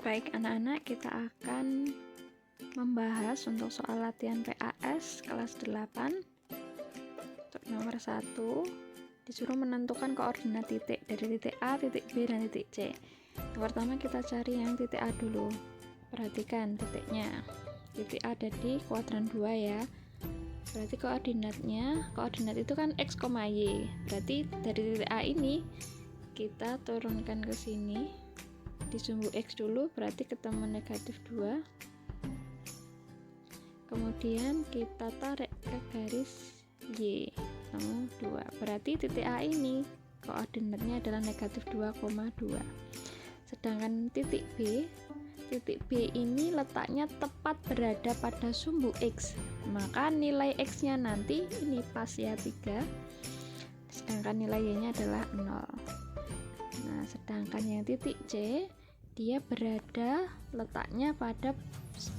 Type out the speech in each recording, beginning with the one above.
Baik anak-anak, kita akan membahas untuk soal latihan PAS kelas 8. Untuk nomor 1, disuruh menentukan koordinat titik dari titik A, titik B, dan titik C. Yang pertama kita cari yang titik A dulu. Perhatikan titiknya. Titik A ada di kuadran 2 ya. Berarti koordinat itu kan X, Y. Berarti dari titik A ini kita turunkan ke sini di sumbu X dulu, berarti ketemu negatif 2. Kemudian kita tarik ke garis Y, ketemu 2. Berarti titik A ini koordinatnya adalah negatif 2,2. Sedangkan titik B ini letaknya tepat berada pada sumbu X, maka nilai X nya nanti ini pas ya 3, sedangkan nilai Y nya adalah 0. Nah, sedangkan yang titik C dia berada letaknya pada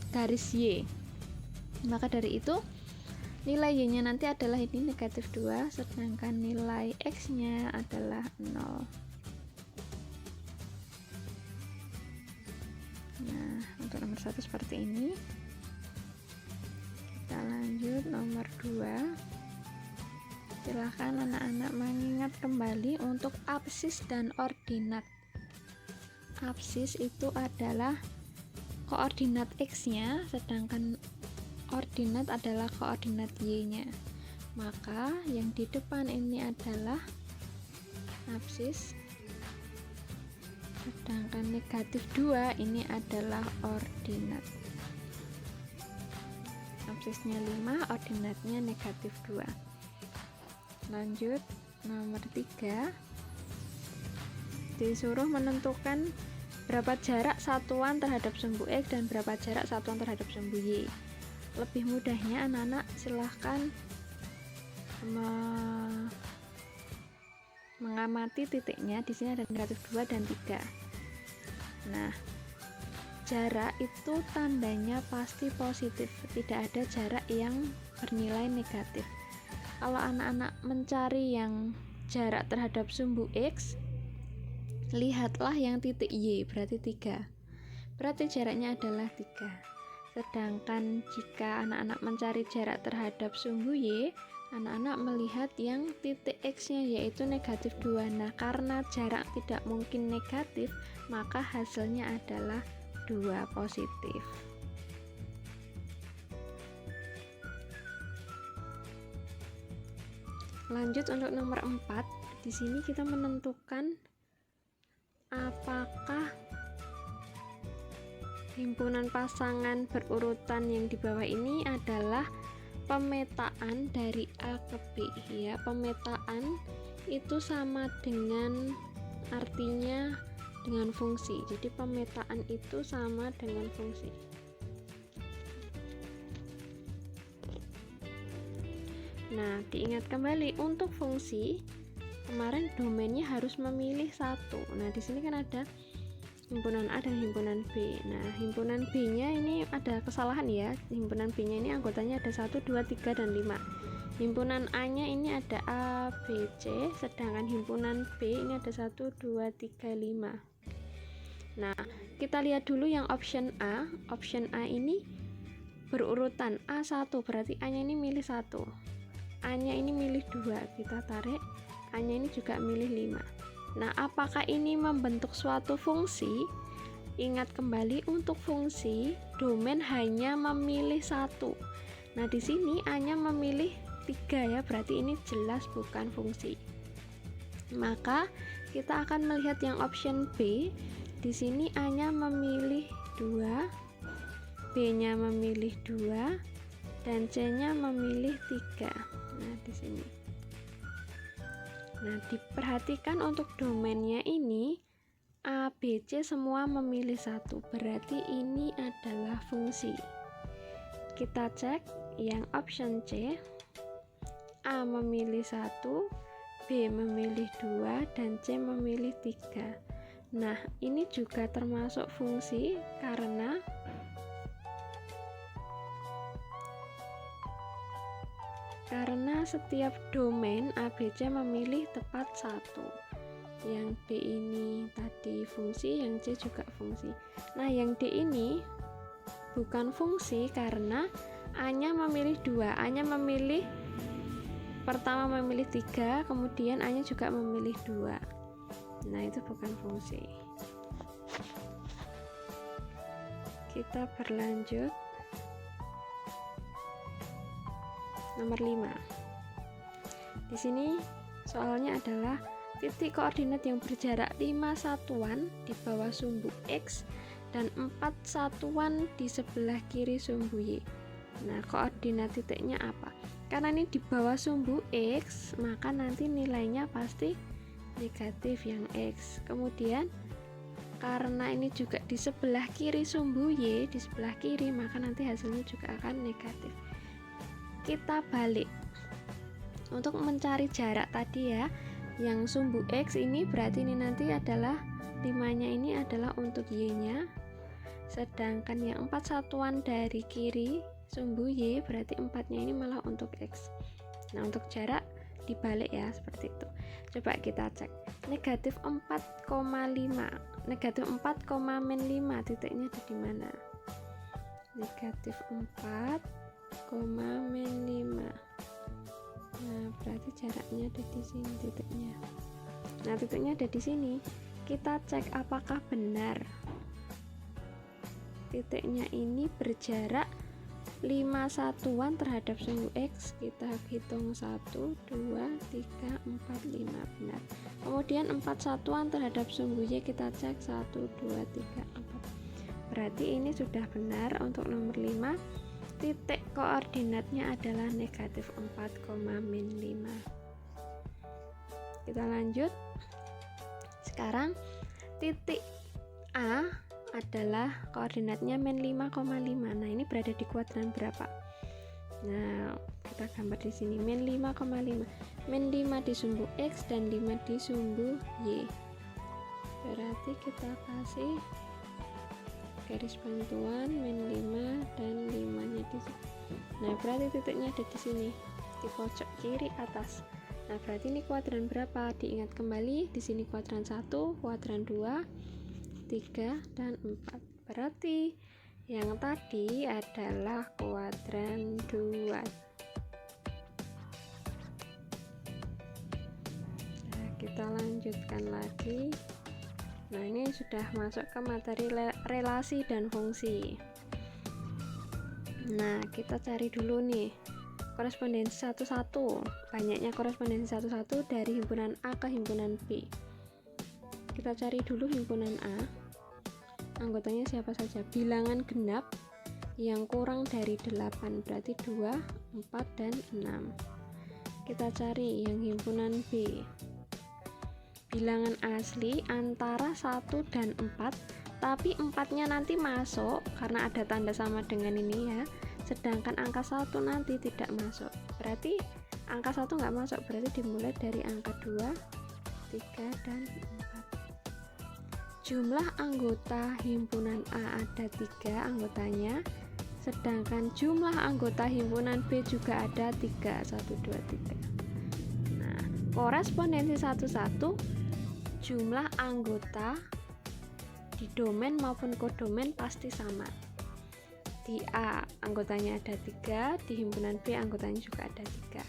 garis Y, maka dari itu nilai Y nya nanti adalah ini negatif 2, sedangkan nilai X nya adalah 0. Nah, untuk nomor 1 seperti ini. Kita lanjut nomor 2. Silahkan anak-anak mengingat kembali untuk absis dan ordinat. Absis itu adalah koordinat X-nya, sedangkan ordinat adalah koordinat Y-nya. Maka yang di depan ini adalah absis, sedangkan negatif 2 ini adalah ordinat. Absisnya 5, ordinatnya negatif 2. Lanjut nomor 3, disuruh menentukan berapa jarak satuan terhadap sumbu X dan berapa jarak satuan terhadap sumbu Y. Lebih mudahnya anak-anak silahkan mengamati titiknya. Di sini ada negatif 2 dan 3. Nah, jarak itu tandanya pasti positif, tidak ada jarak yang bernilai negatif. Kalau anak-anak mencari yang jarak terhadap sumbu X, lihatlah yang titik Y, berarti 3. Berarti jaraknya adalah 3. Sedangkan jika anak-anak mencari jarak terhadap sumbu Y, anak-anak melihat yang titik X-nya yaitu negatif 2. Nah, karena jarak tidak mungkin negatif, maka hasilnya adalah 2 positif. Lanjut untuk nomor 4. Di sini kita menentukan apakah himpunan pasangan berurutan yang di bawah ini adalah pemetaan dari A ke B ya. Pemetaan itu sama dengan artinya dengan fungsi. Jadi pemetaan itu sama dengan fungsi. Nah, diingat kembali untuk fungsi kemarin domainnya harus memilih satu. Nah, di sini kan ada himpunan A dan himpunan B. Nah, himpunan B-nya ini ada kesalahan ya. Himpunan B-nya ini anggotanya ada 1, 2, 3, dan 5. Himpunan A-nya ini ada A, B, C, sedangkan himpunan B ini ada 1, 2, 3, 5. Nah, kita lihat dulu yang option A. Option A ini berurutan A1, berarti A-nya ini milih 1. A-nya ini milih 2, kita tarik. A-nya ini juga milih 5. Nah, apakah ini membentuk suatu fungsi? Ingat kembali untuk fungsi, domain hanya memilih 1. Nah, di sini A-nya memilih 3 ya, berarti ini jelas bukan fungsi. Maka kita akan melihat yang option B. Di sini A-nya memilih 2, B-nya memilih 2, dan C-nya memilih 3. Nah, di sini. Nah, diperhatikan untuk domainnya ini A, B, C semua memilih 1, berarti ini adalah fungsi. Kita cek yang option C. A memilih 1, B memilih 2, dan C memilih 3. Nah, ini juga termasuk fungsi karena setiap domain ABC memilih tepat 1. yang D ini tadi fungsi, yang C juga fungsi. Nah, yang D ini bukan fungsi karena A-nya memilih 2. A-nya memilih pertama memilih 3, kemudian A-nya juga memilih 2. Nah, itu bukan fungsi. Kita berlanjut. Nomor 5. Di sini soalnya adalah titik koordinat yang berjarak 5 satuan di bawah sumbu X dan 4 satuan di sebelah kiri sumbu Y. Nah, koordinat titiknya apa? Karena ini di bawah sumbu X, maka nanti nilainya pasti negatif yang X. Kemudian karena ini juga di sebelah kiri sumbu Y, di sebelah kiri, maka nanti hasilnya juga akan negatif. Kita balik untuk mencari jarak tadi ya, yang sumbu X ini berarti ini nanti adalah 5-nya ini adalah untuk Y-nya, sedangkan yang 4 satuan dari kiri sumbu Y berarti 4-nya ini malah untuk X. Nah, untuk jarak dibalik ya, seperti itu. Coba kita cek. Negatif 4,5. Negatif 4, min 5 titiknya ada di mana? Negatif 4, min 5. Nah, berarti jaraknya ada di sini titiknya. Nah, titiknya ada di sini. Kita cek apakah benar titiknya ini berjarak 5 satuan terhadap sumbu X. Kita hitung 1, 2, 3, 4, 5, benar. Kemudian 4 satuan terhadap sumbu Y kita cek 1, 2, 3, 4. Berarti ini sudah benar untuk nomor 5. Titik koordinatnya adalah negatif 4, min 5. Kita lanjut. Sekarang titik A adalah koordinatnya min 5,5. Nah, ini berada di kuadran berapa? Nah, kita gambar di sini min 5,5. Min 5 di sumbu X dan 5 di sumbu Y. Berarti kita kasih garis bantuan min 5 dan 5-nya di sini. Nah, berarti titiknya ada di sini, di pojok kiri atas. Nah, berarti ini kuadran berapa? Diingat kembali, di sini kuadran 1, kuadran 2, 3, dan 4. Berarti yang tadi adalah kuadran 2. Nah, kita lanjutkan lagi. Nah, ini sudah masuk ke materi relasi dan fungsi. Nah, kita cari dulu nih korespondensi satu-satu. Banyaknya korespondensi satu-satu dari himpunan A ke himpunan B. Kita cari dulu himpunan A. Anggotanya siapa saja? Bilangan genap yang kurang dari 8, berarti 2, 4, dan 6. Kita cari yang himpunan B. Bilangan asli antara 1 dan 4, tapi 4-nya nanti masuk karena ada tanda sama dengan ini ya, sedangkan angka 1 nanti tidak masuk. Berarti angka 1 nggak masuk, berarti dimulai dari angka 2, 3, dan 4. Jumlah anggota himpunan A ada 3 anggotanya, sedangkan jumlah anggota himpunan B juga ada 3, 1, 2, 3. Nah, korespondensi satu-satu jumlah anggota di domain maupun kodomain pasti sama. Di A anggotanya ada 3, di himpunan B anggotanya juga ada 3.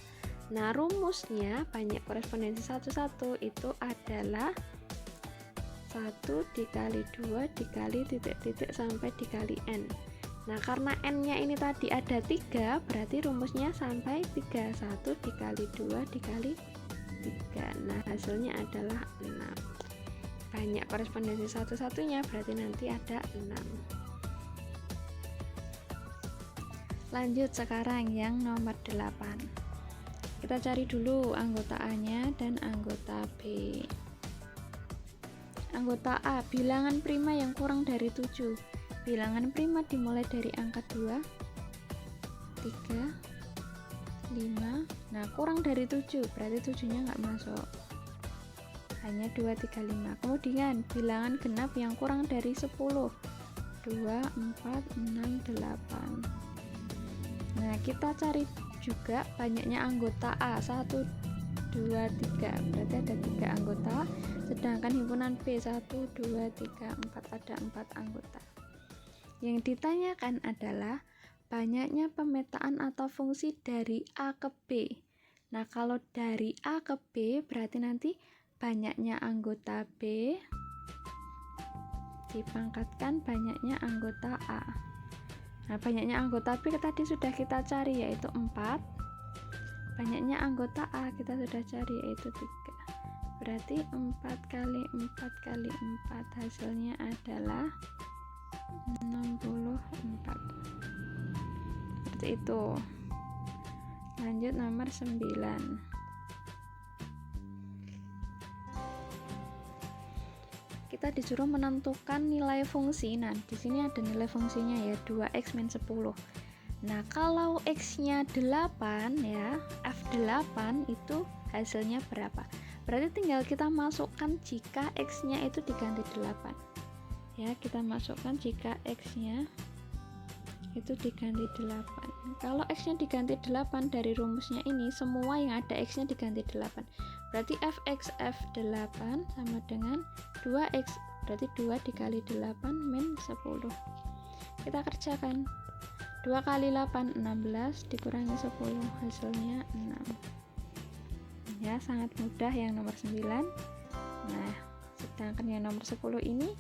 Nah, rumusnya banyak korespondensi satu-satu itu adalah 1 dikali 2 dikali titik-titik sampai dikali N. Nah, karena N-nya ini tadi ada 3, berarti rumusnya sampai 3. 1 dikali 2 dikali 3. Nah, hasilnya adalah 6. Banyak korespondensi satu-satunya, berarti nanti ada 6. Lanjut sekarang yang nomor 8. Kita cari dulu anggota A-nya dan anggota B. Anggota A, bilangan prima yang kurang dari 7. Bilangan prima dimulai dari angka 2, 3, 5. Nah, kurang dari 7, berarti 7-nya nggak masuk. Hanya 2, 3, 5. Kemudian, bilangan genap yang kurang dari 10. 2, 4, 6, 8. Nah, kita cari juga banyaknya anggota A. 1, 2, 3, berarti ada 3 anggota, sedangkan himpunan B 1, 2, 3, 4 ada 4 anggota. Yang ditanyakan adalah banyaknya pemetaan atau fungsi dari A ke B. Nah, kalau dari A ke B berarti nanti banyaknya anggota B dipangkatkan banyaknya anggota A. Nah, banyaknya anggota B tadi sudah kita cari yaitu 4. Banyaknya anggota A kita sudah cari yaitu 3. Berarti 4 kali 4 kali 4 hasilnya adalah 64. Seperti itu. Lanjut nomor 9. Kita disuruh menentukan nilai fungsi. Nah, di sini ada nilai fungsinya ya, 2x min 10. Nah, kalau x-nya 8 ya, F8 itu hasilnya berapa? Berarti tinggal kita masukkan jika x-nya itu diganti 8. Ya, kita masukkan jika x-nya itu diganti 8. Kalau x-nya diganti 8 dari rumusnya ini, semua yang ada x-nya diganti 8. Berarti fx F8 sama dengan 2x, berarti 2 dikali 8 min 10. Kita kerjakan. 2 kali 8, 16, dikurangi 10, hasilnya 6. Ya, sangat mudah yang nomor 9. Nah, sedangkan yang nomor 10 ini,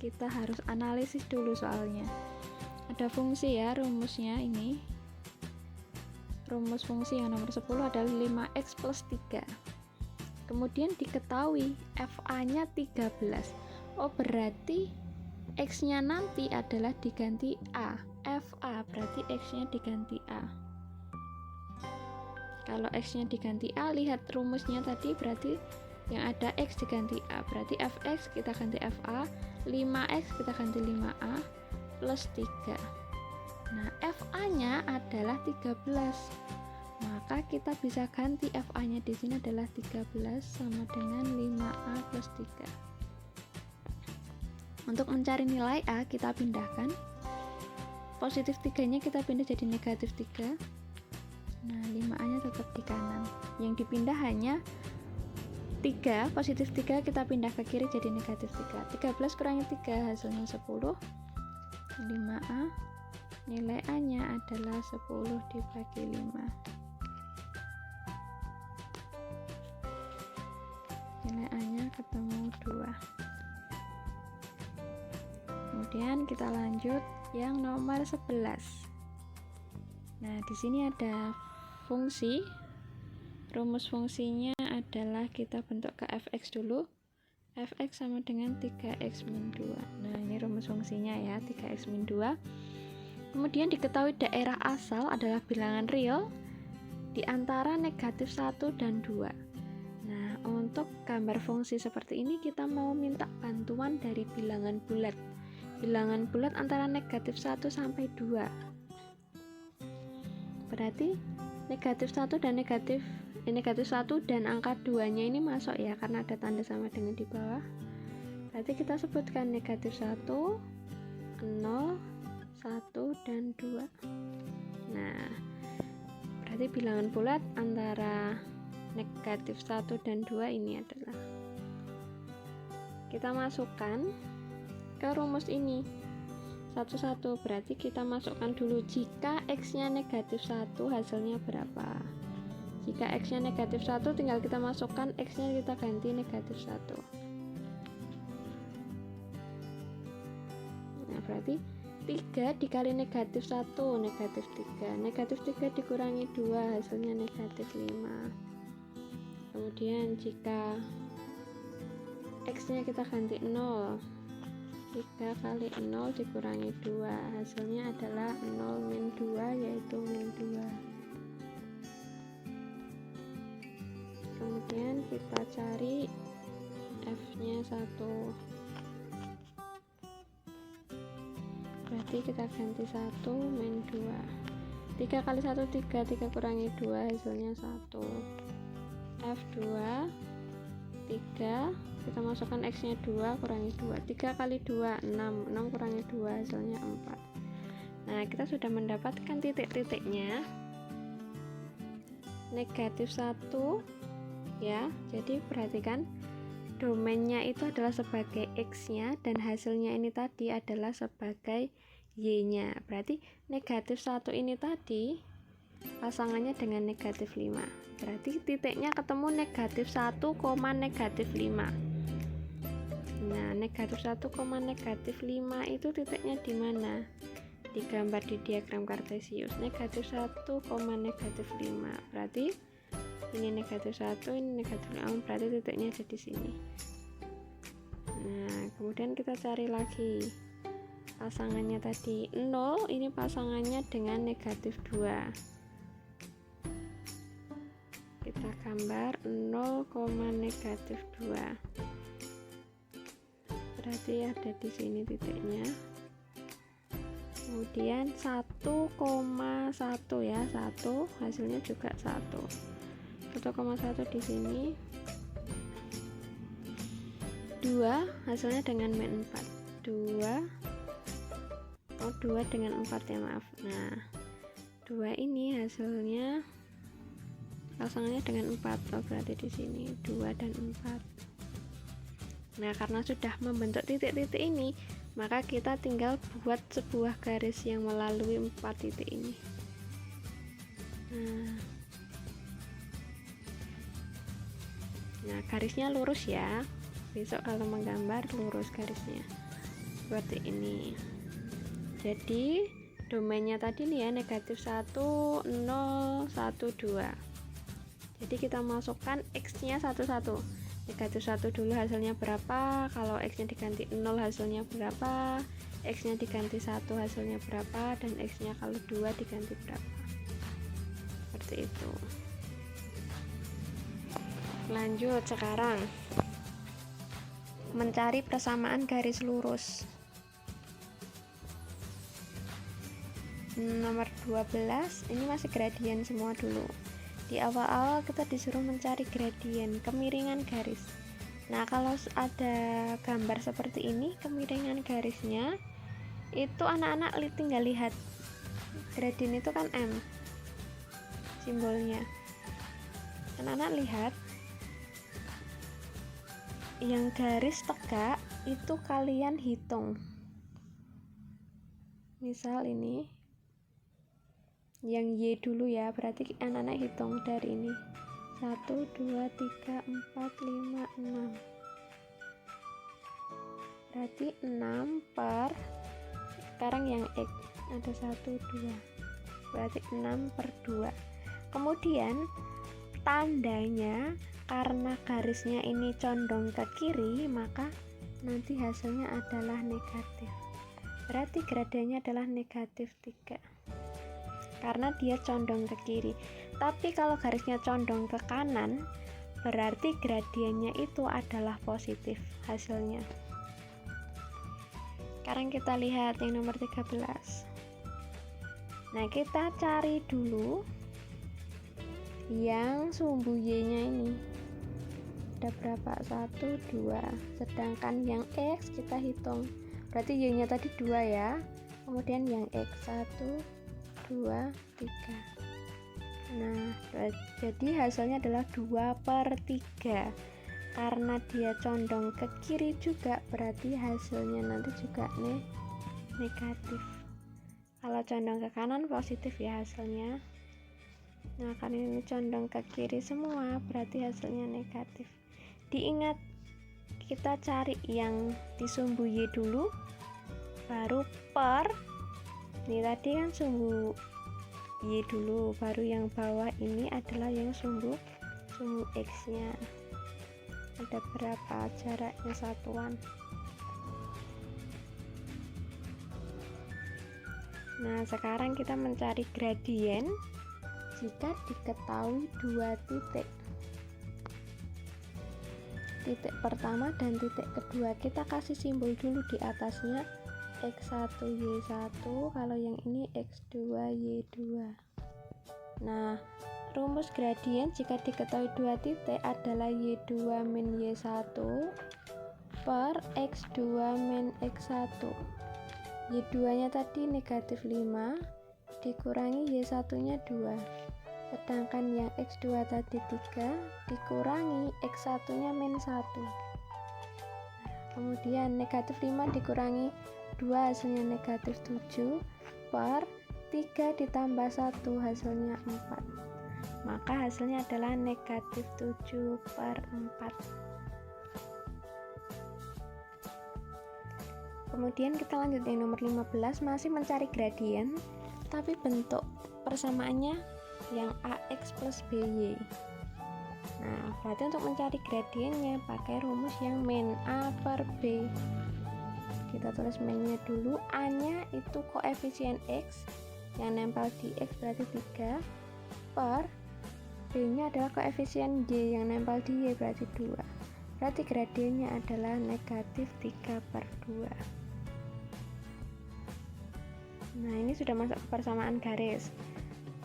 kita harus analisis dulu soalnya. Ada fungsi ya, rumusnya ini. Rumus fungsi yang nomor 10 adalah 5x plus 3. Kemudian diketahui FA-nya 13. Oh, berarti X-nya nanti adalah diganti A. FA berarti X-nya diganti A. Kalau X-nya diganti A, lihat rumusnya tadi berarti yang ada X diganti A. Berarti Fx kita ganti FA, 5x kita ganti 5A plus 3. Nah, FA-nya adalah 13. Maka kita bisa ganti FA-nya di sini adalah 13 sama dengan 5A plus 3. Untuk mencari nilai A, kita pindahkan. Positif 3-nya kita pindah jadi negatif 3. Nah, 5A-nya tetap di kanan. Yang dipindah hanya 3, positif 3 kita pindah ke kiri jadi negatif 3. 13 kurangi 3 hasilnya 10. 5A, nilai A-nya adalah 10 dibagi 5. Nilai A-nya ketemu 2. Kemudian kita lanjut yang nomor 11. Nah, di sini ada fungsi. Rumus fungsinya adalah kita bentuk ke fx dulu. Fx sama dengan 3x min 2. Nah, ini rumus fungsinya ya, 3x min 2. Kemudian diketahui daerah asal adalah bilangan real di antara negatif 1 dan 2. Nah, untuk gambar fungsi seperti ini kita mau minta bantuan dari bilangan bulat. Bilangan bulat antara negatif 1 sampai 2. Berarti negatif 1 dan negatif 1 dan angka 2-nya ini masuk ya, karena ada tanda sama dengan di bawah. Berarti kita sebutkan negatif 1, 0, 1, dan 2. Nah, berarti bilangan bulat antara negatif 1 dan 2 ini adalah, kita masukkan ke rumus ini satu-satu. Berarti kita masukkan dulu jika x-nya negatif 1 hasilnya berapa. Jika x-nya negatif 1 tinggal kita masukkan x-nya, kita ganti negatif 1. Nah, berarti 3 dikali negatif 1 negatif 3. Negatif 3 dikurangi 2 hasilnya negatif 5. Kemudian jika x-nya kita ganti 0, 3 kali 0 dikurangi 2 hasilnya adalah 0 min 2 yaitu min 2. Kemudian kita cari f-nya 1. Berarti kita ganti 1 min 2. 3 kali 1 3, 3 kurangi 2 hasilnya 1. F2 3, kita masukkan x-nya 2 kurangi 2. 3 kali 2 6, 6 kurangi 2 hasilnya 4. Nah, kita sudah mendapatkan titik-titiknya. Negatif 1 ya. Jadi perhatikan, domainnya itu adalah sebagai X-nya dan hasilnya ini tadi adalah sebagai Y-nya. Berarti negatif 1 ini tadi pasangannya dengan negatif 5. Berarti titiknya ketemu negatif 1, negatif 5. Nah, negatif 1, negatif 5 itu titiknya di mana? Digambar di diagram kartesius. Negatif 1, negatif 5. Berarti ini negatif 1, ini negatif 5, berarti titiknya ada di sini. Nah, kemudian kita cari lagi pasangannya tadi 0, ini pasangannya dengan negatif 2. Kita gambar 0, negatif 2. Berarti ada di sini titiknya. Kemudian 1,1 ya, 1 hasilnya juga 1. 1,1 di sini. 2 hasilnya dengan min 4. 2 dengan 4 ya, maaf. Nah, 2 ini hasilnya pasangannya dengan 4. Berarti di sini 2 dan 4. Nah, karena sudah membentuk titik-titik ini, maka kita tinggal buat sebuah garis yang melalui 4 titik ini. Nah, garisnya lurus ya. Besok kalau menggambar lurus garisnya seperti ini. Jadi domainnya tadi nih ya, negatif 1, 0, 1, 2. Jadi kita masukkan X-nya 1, negatif 1 dulu hasilnya berapa, kalau X-nya diganti 0 hasilnya berapa, X-nya diganti 1 hasilnya berapa, dan X-nya kalau 2 diganti berapa. Seperti itu. Lanjut sekarang mencari persamaan garis lurus. Nomor 12, ini masih gradien semua dulu. Di awal-awal kita disuruh mencari gradien, kemiringan garis. Nah, kalau ada gambar seperti ini, kemiringan garisnya itu anak-anak tinggal lihat. Gradien itu kan M simbolnya. Anak-anak lihat yang garis tegak itu kalian hitung. Misal ini yang Y dulu ya, berarti anak-anak hitung dari ini 1, 2, 3, 4, 5, 6. Berarti 6 per, sekarang yang X ada 1, 2, berarti 6 per 2. Kemudian tandanya karena garisnya ini condong ke kiri, maka nanti hasilnya adalah negatif. Berarti gradiennya adalah negatif 3 karena dia condong ke kiri. Tapi kalau garisnya condong ke kanan, berarti gradiennya itu adalah positif hasilnya. Sekarang kita lihat yang nomor 13. Nah, kita cari dulu yang sumbu Y-nya ini. Ada berapa? 1, 2. Sedangkan yang X kita hitung. Berarti Y-nya tadi 2 ya. Kemudian yang X 1, 2, 3. Nah, jadi hasilnya adalah 2 per 3. Karena dia condong ke kiri juga, berarti hasilnya nanti juga negatif. Kalau condong ke kanan positif ya hasilnya. Nah, karena ini condong ke kiri semua, berarti hasilnya negatif. Diingat, kita cari yang di sumbu Y dulu, baru per. Ini tadi kan sumbu Y dulu, baru yang bawah ini adalah yang sumbu X-nya. Ada berapa jaraknya satuan? Nah, sekarang kita mencari gradien jika diketahui 2 titik. Titik pertama dan titik kedua kita kasih simbol dulu di atasnya, X1 Y1, kalau yang ini X2 Y2. Nah, rumus gradien jika diketahui 2 titik adalah Y2 min Y1 per X2 min X1. Y2 nya tadi negatif 5 dikurangi Y1 nya 2. sedangkan yang X2 tadi 3 dikurangi X1 nya min 1. Kemudian negatif 5 dikurangi 2 hasilnya negatif 7 per 3 ditambah 1 hasilnya 4. Maka hasilnya adalah negatif 7 per 4. Kemudian kita lanjut yang nomor 15, masih mencari gradien, tapi bentuk persamaannya yang AX plus BY. Nah, berarti untuk mencari gradiennya pakai rumus yang min A per B. Kita tulis minnya dulu, A nya itu koefisien X yang nempel di X berarti 3 per B nya adalah koefisien Y yang nempel di Y berarti 2. Berarti gradiennya adalah negatif 3 per 2. Nah, ini sudah masuk ke persamaan garis.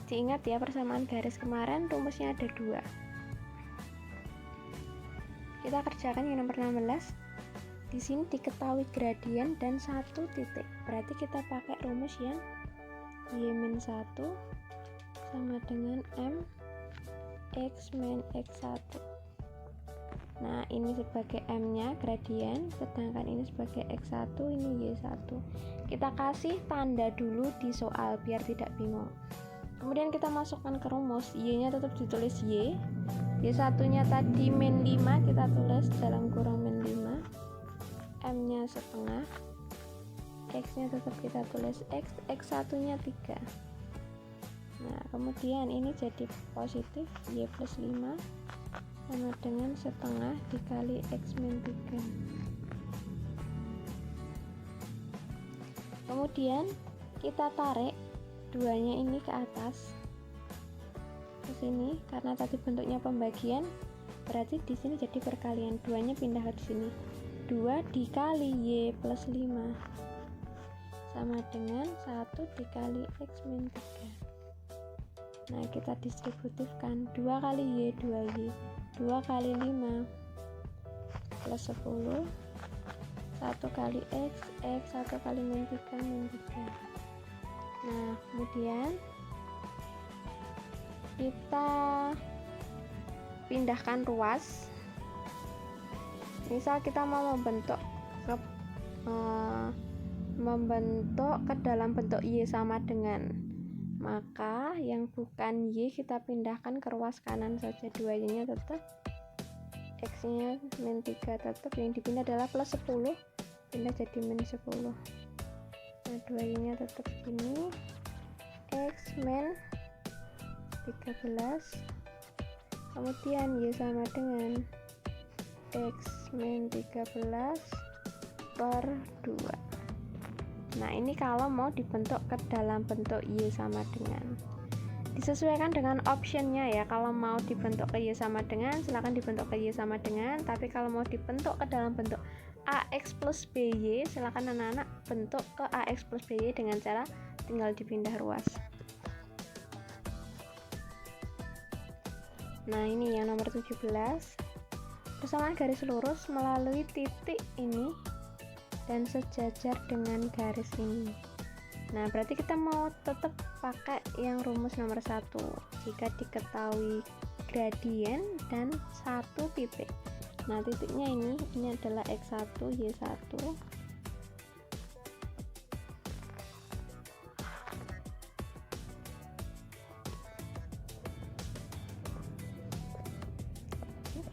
Diingat ya, persamaan garis kemarin rumusnya ada 2. Kita kerjakan yang nomor 16. Di sini diketahui gradien dan 1 titik. Berarti kita pakai rumus yang Y-1 sama dengan M X min X1. Nah, ini sebagai M-nya gradien, sedangkan ini sebagai X1, ini Y1. Kita kasih tanda dulu di soal biar tidak bingung. Kemudian kita masukkan ke rumus, Y-nya tetap ditulis Y. Y1-nya tadi min 5, kita tulis dalam kurung min 5. M-nya setengah. X-nya tetap kita tulis X, X1-nya 3. Nah, kemudian ini jadi positif, Y plus 5 sama dengan setengah dikali X min 3. Kemudian kita tarik 2-nya ini ke atas ke sini, karena tadi bentuknya pembagian, berarti di sini jadi perkalian. 2-nya pindah ke sini. 2 dikali Y plus 5 sama dengan 1 dikali X min 3. Nah, kita distributifkan, 2 kali Y 2Y, 2 kali 5 plus 10, 1 kali X, X 1 kali min 3 min 3. Nah, kemudian kita pindahkan ruas. Misal kita mau membentuk ke dalam bentuk Y sama dengan, maka yang bukan Y kita pindahkan ke ruas kanan saja. 2Y nya tetap, X nya min 3 tetap, yang dipindah adalah plus 10 pindah jadi min 10. Nah, 2Y nya tetap ini, X min 13, kemudian Y sama dengan X min 13 per 2. Nah, ini kalau mau dibentuk ke dalam bentuk Y sama dengan, disesuaikan dengan optionnya ya. Kalau mau dibentuk ke Y sama dengan, silahkan dibentuk ke Y sama dengan. Tapi kalau mau dibentuk ke dalam bentuk AX plus BY, silahkan anak-anak bentuk ke AX plus BY dengan cara tinggal dipindah ruas. Nah, ini yang nomor 17, persamaan garis lurus melalui titik ini dan sejajar dengan garis ini. Nah, berarti kita mau tetap pakai yang rumus nomor 1 jika diketahui gradien dan 1 titik. Nah, titiknya ini adalah X1, Y1.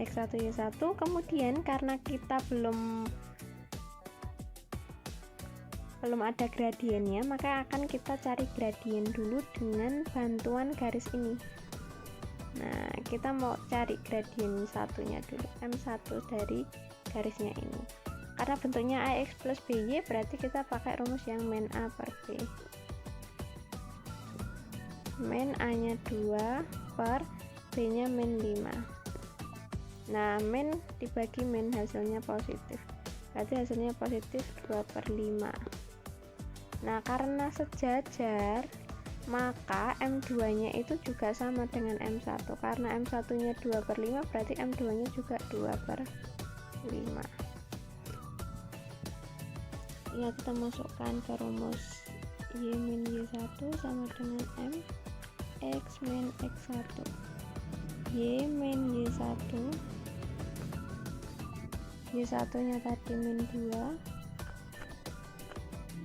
X1, Y1. Kemudian karena kita belum ada gradiennya, maka akan kita cari gradien dulu dengan bantuan garis ini. Nah, kita mau cari gradien satunya dulu, M1 dari garisnya ini. Karena bentuknya AX plus BY, berarti kita pakai rumus yang min A per B. Min A nya 2 per B nya min 5. Nah, min dibagi min hasilnya positif, berarti hasilnya positif 2 per 5. Nah, karena sejajar, maka M2 nya itu juga sama dengan M1. Karena M1 nya 2 per 5, berarti M2 nya juga 2 per 5. Ya, kita masukkan ke rumus Y min Y1 sama dengan M X min X1, Y min Y1, Y1 nya tadi min 2,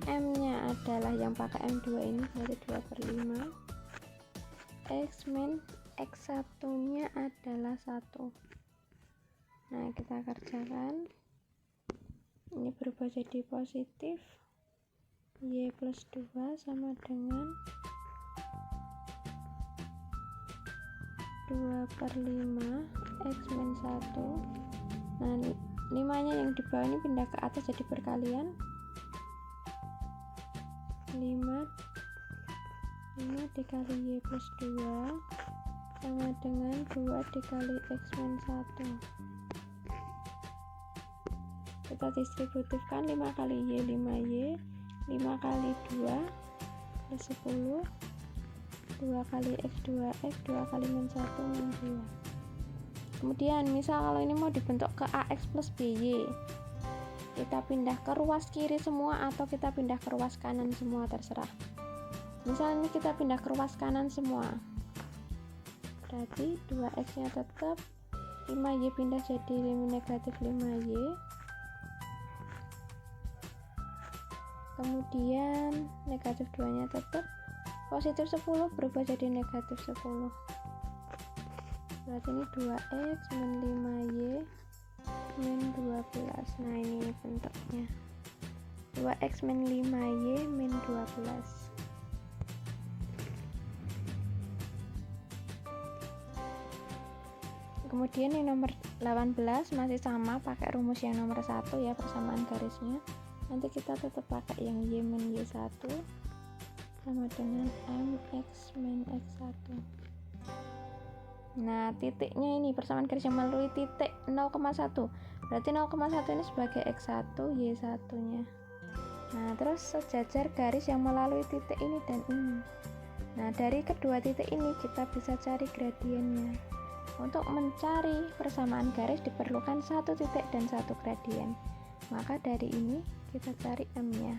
M nya adalah yang pakai M2 ini berarti 2/5, X min X1 nya adalah 1. Nah kita kerjakan, ini berubah jadi positif, Y plus 2 sama dengan 2/5 X min 1. Nah 5 nya yang di bawah ini pindah ke atas jadi perkalian, 5 dikali Y plus 2 sama dengan 2 dikali X min 1. Kita distributifkan, 5 kali Y 5Y, 5 kali 2 plus 10, 2 kali X 2X, 2 kali min 1 min 2. Kemudian misal kalau ini mau dibentuk ke AX plus BY, kita pindah ke ruas kiri semua atau kita pindah ke ruas kanan semua, terserah. Misal ini kita pindah ke ruas kanan semua, berarti 2X nya tetap, 5Y pindah jadi negatif 5Y, kemudian negatif 2 nya tetap, positif 10 berubah jadi negatif 10, berarti ini 2X min 5Y min 12. Nah ini bentuknya 2X min 5Y min 12. Kemudian yang nomor 18 masih sama, pakai rumus yang nomor 1 ya, persamaan garisnya. Nanti kita tetap pakai yang Y min Y1 sama dengan MX min X1. Nah titiknya ini persamaan garis yang melalui titik 0,1, berarti 0,1 ini sebagai X1, Y1 nya. Nah terus sejajar garis yang melalui titik ini dan ini. Nah dari kedua titik ini kita bisa cari gradiennya. Untuk mencari persamaan garis diperlukan satu titik dan satu gradien, maka dari ini kita cari M nya.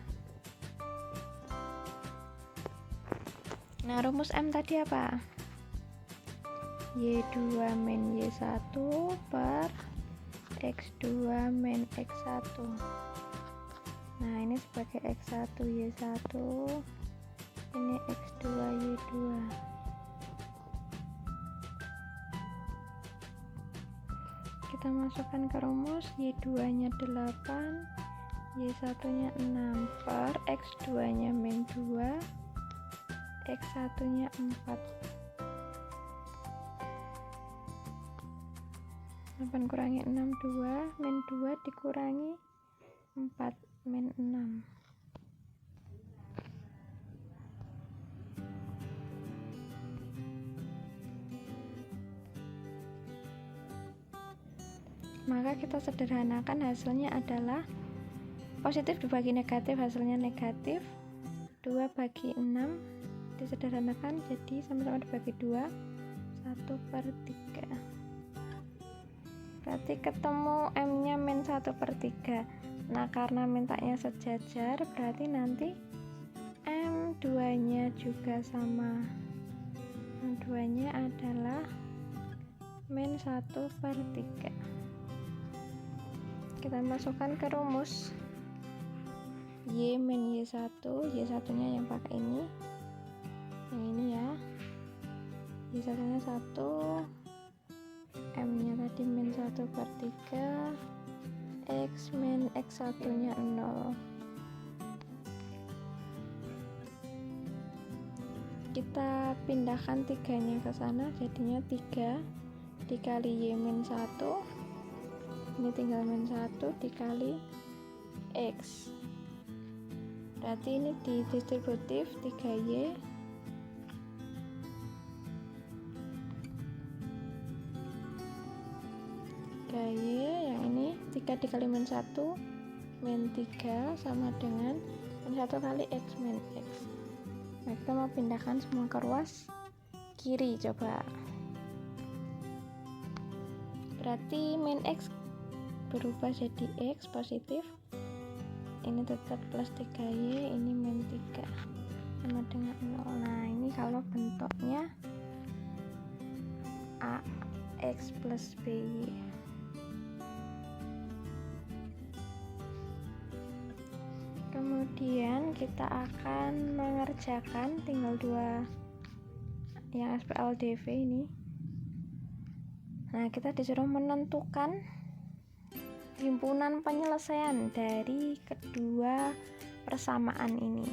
Nah rumus M tadi apa? Y2 min Y1 per X2 min X1. Nah ini sebagai X1 Y1, ini X2 Y2. Kita masukkan ke rumus, Y2 nya 8, Y1 nya 6 per X2 nya min 2, X1 nya 4. 8 kurangi 6 2, min 2 dikurangi 4 min 6. Maka kita sederhanakan, hasilnya adalah positif dibagi negatif, hasilnya negatif. 2 bagi 6 disederhanakan jadi sama-sama dibagi 2, 1/3. Berarti ketemu M nya min 1/3. Nah karena mintanya sejajar, berarti nanti M2 nya juga sama. M2 nya adalah min 1/3. Kita masukkan ke rumus, Y min Y1, Y1 nya yang pakai ini, yang ini ya, Y1 nya 1, M nya tadi min 1/3, X min X1 nya 0. Kita pindahkan 3 nya ke sana, jadinya 3 dikali Y min 1, ini tinggal min 1 dikali X, berarti ini di distributif 3Y yang ini 3 dikali min 1 min 3 sama dengan min 1 kali X min X. Nah kita mau pindahkan semua ke ruas kiri, coba. Berarti min X berubah jadi X positif, ini tetap plus 3Y, ini min 3 sama dengan 0. Nah ini kalau bentuknya X plus BY. Kemudian kita akan mengerjakan tinggal dua yang SPLDV ini. Nah, kita disuruh menentukan himpunan penyelesaian dari kedua persamaan ini.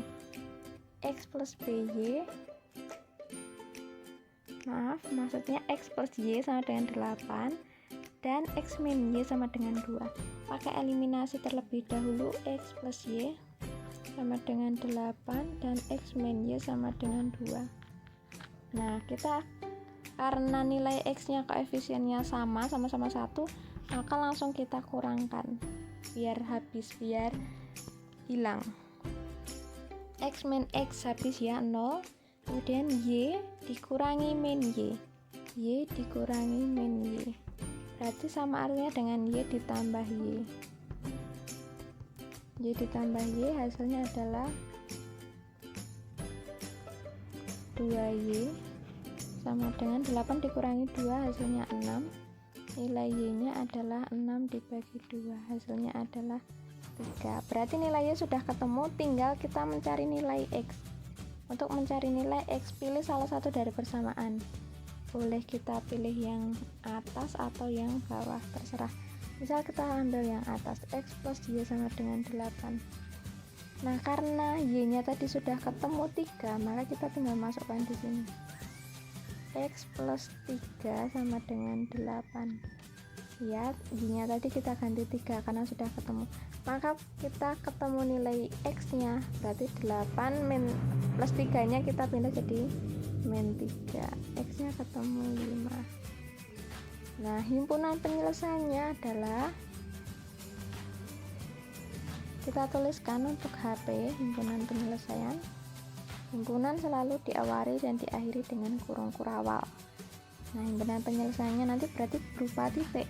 X plus BY, maksudnya X plus Y sama dengan 8 dan X min Y sama dengan 2. Pakai eliminasi terlebih dahulu. X plus Y sama dengan 8 dan X min Y sama dengan 2. Nah, kita karena nilai X nya koefisiennya sama-sama 1, maka langsung kita kurangkan biar hilang. X min X habis ya 0, kemudian Y dikurangi min Y dikurangi min Y, berarti sama artinya dengan Y ditambah Y ditambah Y, hasilnya adalah 2Y sama dengan 8 dikurangi 2, hasilnya 6. Nilai Y nya adalah 6 dibagi 2, hasilnya adalah 3. Berarti nilainya sudah ketemu, tinggal kita mencari nilai X. Untuk mencari nilai X, pilih salah satu dari persamaan. Boleh kita pilih yang atas atau yang bawah, terserah. Misal kita ambil yang atas, X plus Y sama dengan 8. Nah, karena Y nya tadi sudah ketemu 3, maka kita tinggal masukkan di sini. X plus 3 sama dengan 8. Ya, Y nya tadi kita ganti 3 karena sudah ketemu. Maka kita ketemu nilai X nya, berarti 8 plus 3 nya kita pindah jadi min 3. X nya ketemu 5. Nah, himpunan penyelesaiannya adalah, kita tuliskan untuk HP himpunan penyelesaian. Himpunan selalu diawali dan diakhiri dengan kurung kurawal. Nah, himpunan penyelesaiannya nanti berarti berupa titik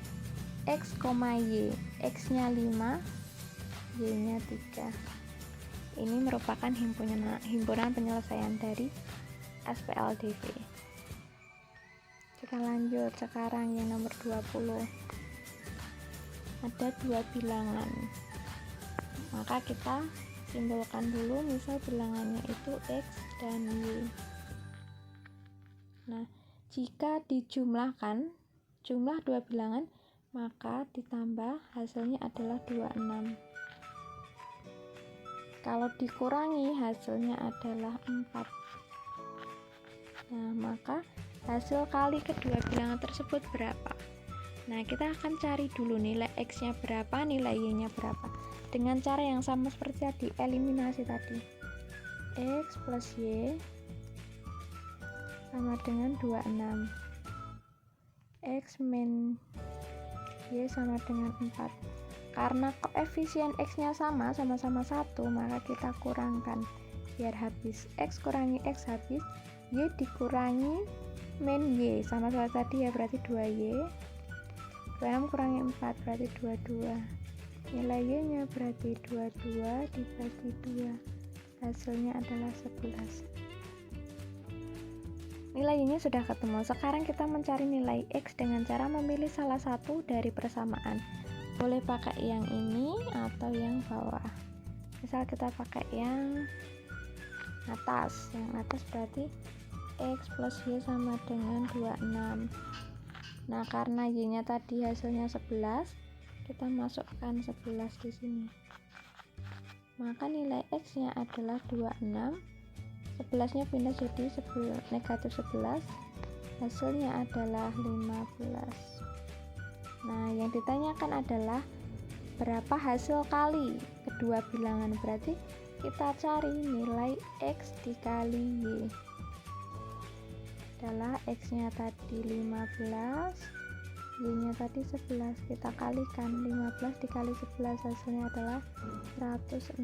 X, Y. X nya 5, Y nya 3. Ini merupakan himpunan penyelesaian dari SPLDV. Kita lanjut sekarang yang nomor 20. Ada dua bilangan, maka kita simbolkan dulu, misal bilangannya itu X dan Y. Nah, jika dijumlahkan jumlah dua bilangan, maka ditambah hasilnya adalah 26. Kalau dikurangi hasilnya adalah 4. Nah, maka hasil kali kedua bilangan tersebut berapa? Nah, kita akan cari dulu nilai X nya berapa, nilai Y nya berapa, dengan cara yang sama seperti tadi, eliminasi tadi. X plus Y sama dengan 26. X min Y sama dengan 4. Karena koefisien X nya sama-sama 1, maka kita kurangkan biar habis. X kurangi X habis, Y dikurangi min Y sama tadi ya, berarti 2Y. 26 kurangi 4 berarti 22. Nilai Y nya berarti 22 dibagi 2, hasilnya adalah 11. Nilai Y nya sudah ketemu. Sekarang kita mencari nilai X dengan cara memilih salah satu dari persamaan. Boleh pakai yang ini atau yang bawah. Misal kita pakai yang atas. Yang atas berarti X plus Y sama dengan 26. Nah, karena Y nya tadi hasilnya 11, kita masukkan 11 di sini. Maka nilai X nya adalah 26. 11 nya pindah jadi negatif 11, hasilnya adalah 15. Nah, yang ditanyakan adalah berapa hasil kali kedua bilangan, berarti kita cari nilai X dikali Y. Adalah X nya tadi 15, Y nya tadi 11, kita kalikan 15 dikali 11, hasilnya adalah 165.